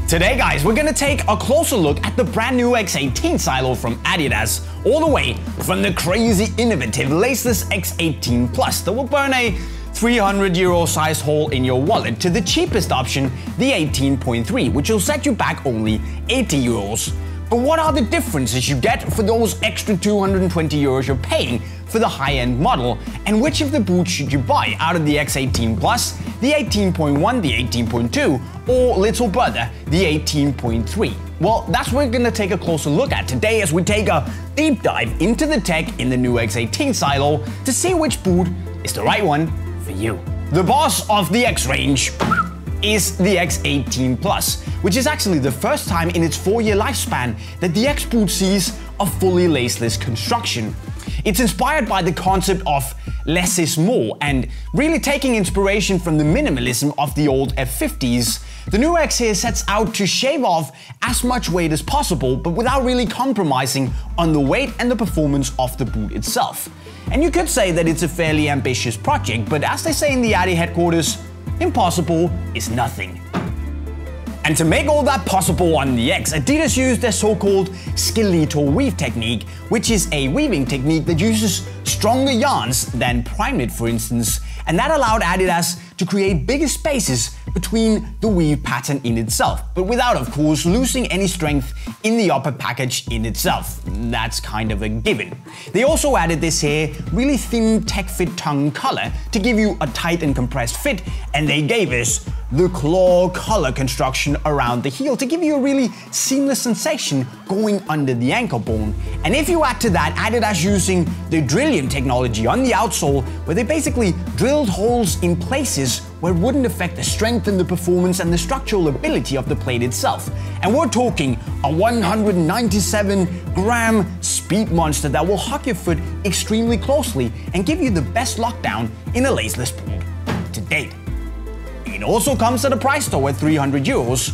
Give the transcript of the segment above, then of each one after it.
Today guys, we're gonna take a closer look at the brand new X18 silo from Adidas, all the way from the crazy innovative laceless X18 Plus that will burn a €300 size hole in your wallet to the cheapest option, the 18.3, which will set you back only €80. But what are the differences you get for those extra €220 you're paying for the high-end model, and which of the boots should you buy out of the X18 Plus, the 18.1, the 18.2, or little brother, the 18.3? Well, that's what we're gonna take a closer look at today as we take a deep dive into the tech in the new X18 silo to see which boot is the right one for you. The boss of the X range is the X18 Plus, which is actually the first time in its 4-year lifespan that the X boot sees a fully laceless construction. It's inspired by the concept of less is more, and really taking inspiration from the minimalism of the old F50s, the new X here sets out to shave off as much weight as possible, but without really compromising on the weight and the performance of the boot itself. And you could say that it's a fairly ambitious project, but as they say in the Adi headquarters, impossible is nothing. And to make all that possible on the X, Adidas used their so-called Skeletalweave technique, which is a weaving technique that uses stronger yarns than prime knit, for instance, and that allowed Adidas to create bigger spaces between the weave pattern in itself, but without, of course, losing any strength in the upper package in itself. That's kind of a given. They also added this here really thin tech fit tongue color to give you a tight and compressed fit, and they gave us the claw collar construction around the heel to give you a really seamless sensation going under the ankle bone. And if you add to that Adidas using the Drillium technology on the outsole, where they basically drilled holes in places where it wouldn't affect the strength and the performance and the structural ability of the plate itself. And we're talking a 197-gram speed monster that will hug your foot extremely closely and give you the best lockdown in a laceless boot to date. It also comes at a price though at €300.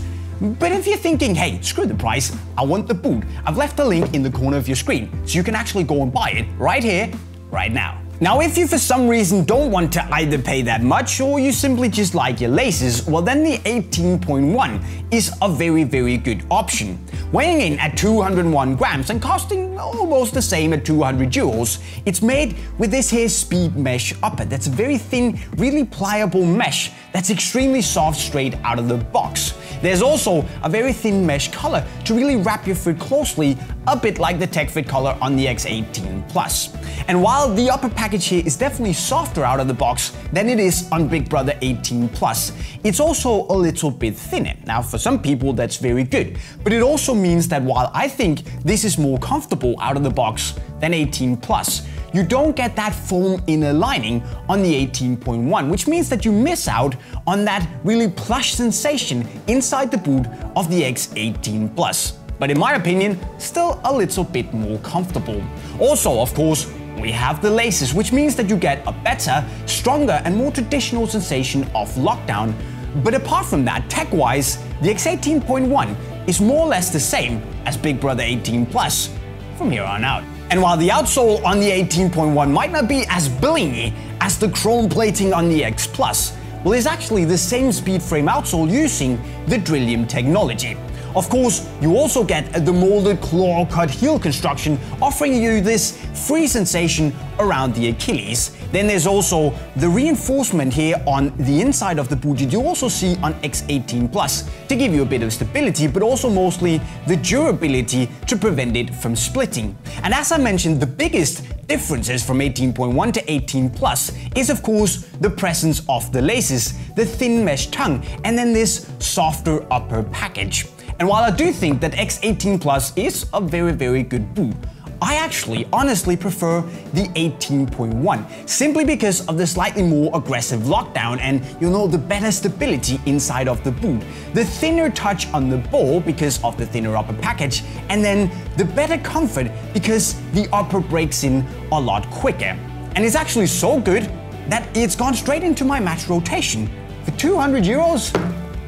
But if you're thinking, hey, screw the price, I want the boot, I've left a link in the corner of your screen so you can actually go and buy it right here, right now. Now, if you for some reason don't want to either pay that much or you simply just like your laces, well then the 18.1 is a very good option. Weighing in at 201 grams and costing almost the same at €200, it's made with this here Speedmesh upper that's a very thin, really pliable mesh that's extremely soft straight out of the box. There's also a very thin mesh color to really wrap your foot closely, a bit like the Tech Fit color on the X18 Plus. And while the upper package here is definitely softer out of the box than it is on Big Brother 18 Plus, it's also a little bit thinner. Now for some people that's very good, but it also means that while I think this is more comfortable out of the box than 18 Plus, you don't get that foam inner lining on the 18.1, which means that you miss out on that really plush sensation inside the boot of the X18 Plus. But in my opinion, still a little bit more comfortable. Also, of course, we have the laces, which means that you get a better, stronger and more traditional sensation of lockdown. But apart from that, tech-wise, the X18.1 is more or less the same as Big Brother 18 Plus from here on out. And while the outsole on the 18.1 might not be as blingy as the chrome plating on the X Plus, well, it's actually the same speed frame outsole using the Drillium technology. Of course, you also get the molded claw cut heel construction, offering you this free sensation around the Achilles. Then there's also the reinforcement here on the inside of the boot that you also see on X18 Plus to give you a bit of stability, but also mostly the durability to prevent it from splitting. And as I mentioned, the biggest differences from 18.1 to 18 Plus is of course the presence of the laces, the thin mesh tongue, and then this softer upper package. And while I do think that X18 Plus is a very good boot, I actually honestly prefer the 18.1, simply because of the slightly more aggressive lockdown and the better stability inside of the boot, the thinner touch on the ball because of the thinner upper package, and then the better comfort because the upper breaks in a lot quicker. And it's actually so good that it's gone straight into my match rotation. For €200,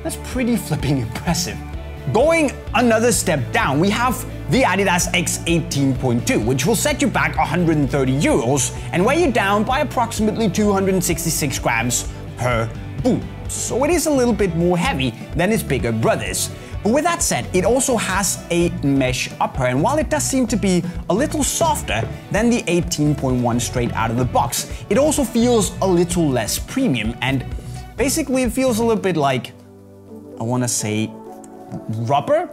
that's pretty flipping impressive. Going another step down, we have the Adidas X18.2, which will set you back €130 and weigh you down by approximately 266 grams per boot. So it is a little bit more heavy than its bigger brothers. But with that said, it also has a mesh upper, and while it does seem to be a little softer than the 18.1 straight out of the box, it also feels a little less premium, and basically it feels a little bit like, I want to say, rubber?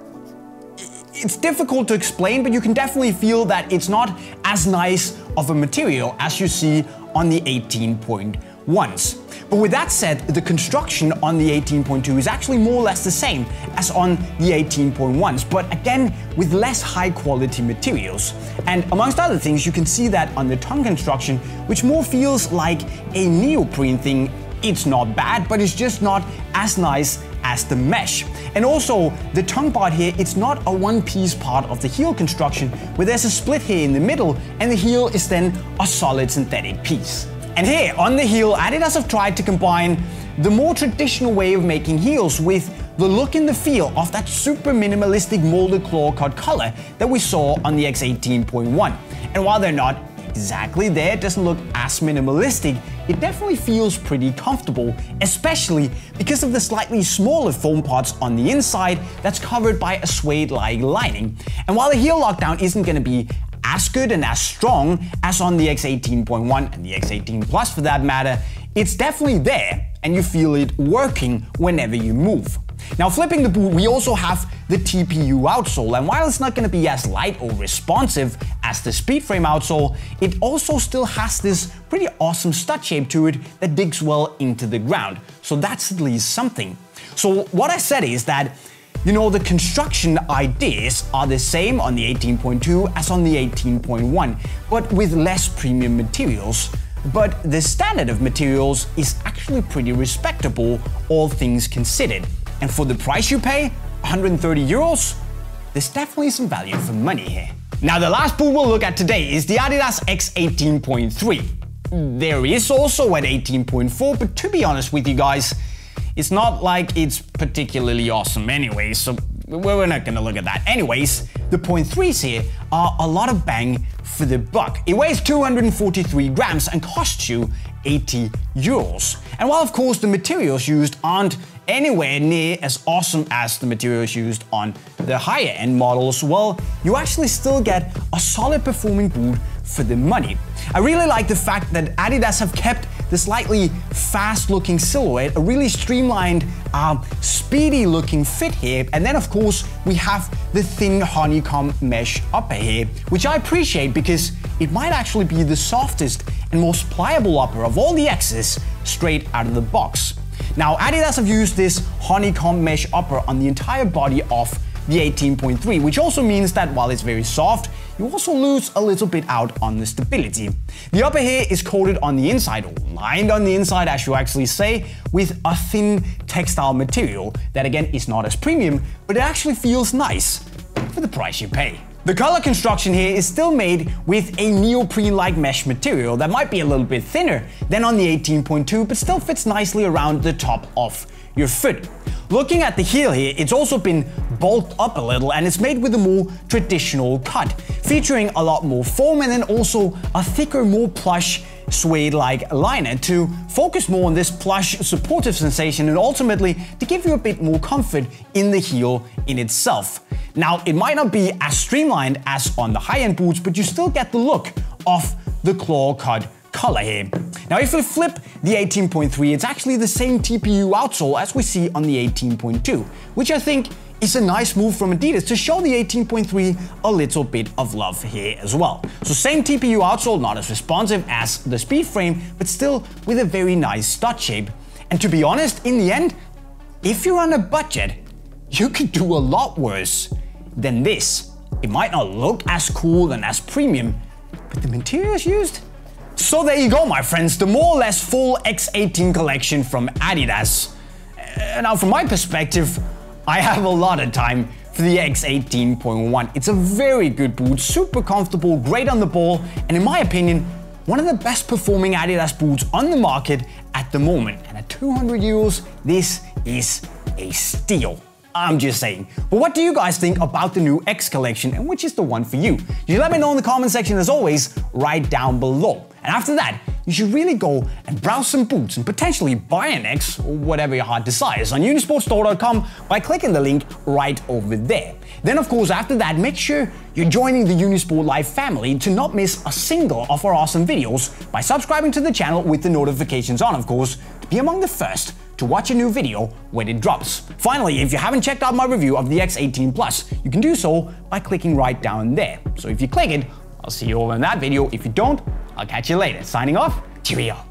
It's difficult to explain, but you can definitely feel that it's not as nice of a material as you see on the 18.1s. But with that said, the construction on the 18.2 is actually more or less the same as on the 18.1s, but again with less high quality materials. And amongst other things, you can see that on the tongue construction, which more feels like a neoprene thing. It's not bad, but it's just not as nice as the mesh. And also, the tongue part here, it's not a one-piece part of the heel construction, where there's a split here in the middle, and the heel is then a solid synthetic piece. And here on the heel, Adidas have tried to combine the more traditional way of making heels with the look and the feel of that super minimalistic molded claw cut color that we saw on the X18.1. And while they're not exactly there, it doesn't look as minimalistic, it definitely feels pretty comfortable, especially because of the slightly smaller foam parts on the inside that's covered by a suede-like lining. And while the heel lockdown isn't going to be as good and as strong as on the X18.1 and the X18 Plus for that matter, it's definitely there and you feel it working whenever you move. Now flipping the boot, we also have the TPU outsole, and while it's not going to be as light or responsive as the Speedframe outsole, it also still has this pretty awesome stud shape to it that digs well into the ground. So that's at least something. So what I said is that, you know, the construction ideas are the same on the 18.2 as on the 18.1, but with less premium materials. But the standard of materials is actually pretty respectable, all things considered. And for the price you pay, 130 euros, there's definitely some value for money here. Now the last boot we'll look at today is the Adidas X18.3. There is also an 18.4, but to be honest with you guys, it's not like it's particularly awesome anyway, so we're not gonna look at that. Anyways, the 0.3s here are a lot of bang for the buck. It weighs 243 grams and costs you 80 euros. And while of course the materials used aren't anywhere near as awesome as the materials used on the higher end models, well, you actually still get a solid performing boot for the money. I really like the fact that Adidas have kept the slightly fast looking silhouette, a really streamlined, speedy looking fit here, and then of course we have the thin honeycomb mesh upper here, which I appreciate because it might actually be the softest and most pliable upper of all the X's straight out of the box. Now Adidas have used this honeycomb mesh upper on the entire body of the 18.3, which also means that while it's very soft, you also lose a little bit out on the stability. The upper here is coated on the inside, or lined on the inside as you actually say, with a thin textile material that again is not as premium, but it actually feels nice for the price you pay. The color construction here is still made with a neoprene-like mesh material that might be a little bit thinner than on the 18.2, but still fits nicely around the top of your foot. Looking at the heel here, it's also been bulked up a little and it's made with a more traditional cut, featuring a lot more foam and then also a thicker, more plush suede-like liner to focus more on this plush supportive sensation and ultimately to give you a bit more comfort in the heel in itself. Now, it might not be as streamlined as on the high-end boots, but you still get the look of the claw cut color here. Now, if we flip the 18.3, it's actually the same TPU outsole as we see on the 18.2, which I think is a nice move from Adidas to show the 18.3 a little bit of love here as well. So same TPU outsole, not as responsive as the Speedframe, but still with a very nice stud shape. And to be honest, in the end, if you're on a budget, you could do a lot worse than this. It might not look as cool and as premium, but the materials used? So there you go, my friends, the more or less full X18 collection from Adidas. Now from my perspective, I have a lot of time for the X18.1. It's a very good boot, super comfortable, great on the ball, and in my opinion, one of the best performing Adidas boots on the market at the moment. And at 200 euros, this is a steal. I'm just saying. But what do you guys think about the new X collection and which is the one for you? You let me know in the comment section as always, right down below. And after that, you should really go and browse some boots and potentially buy an X, or whatever your heart desires, on unisportstore.com by clicking the link right over there. Then of course after that, make sure you're joining the Unisport Live family to not miss a single of our awesome videos by subscribing to the channel with the notifications on, of course, to be among the first to watch a new video when it drops. Finally, if you haven't checked out my review of the X18 Plus, you can do so by clicking right down there. So if you click it, I'll see you over in that video. If you don't, I'll catch you later. Signing off, cheerio.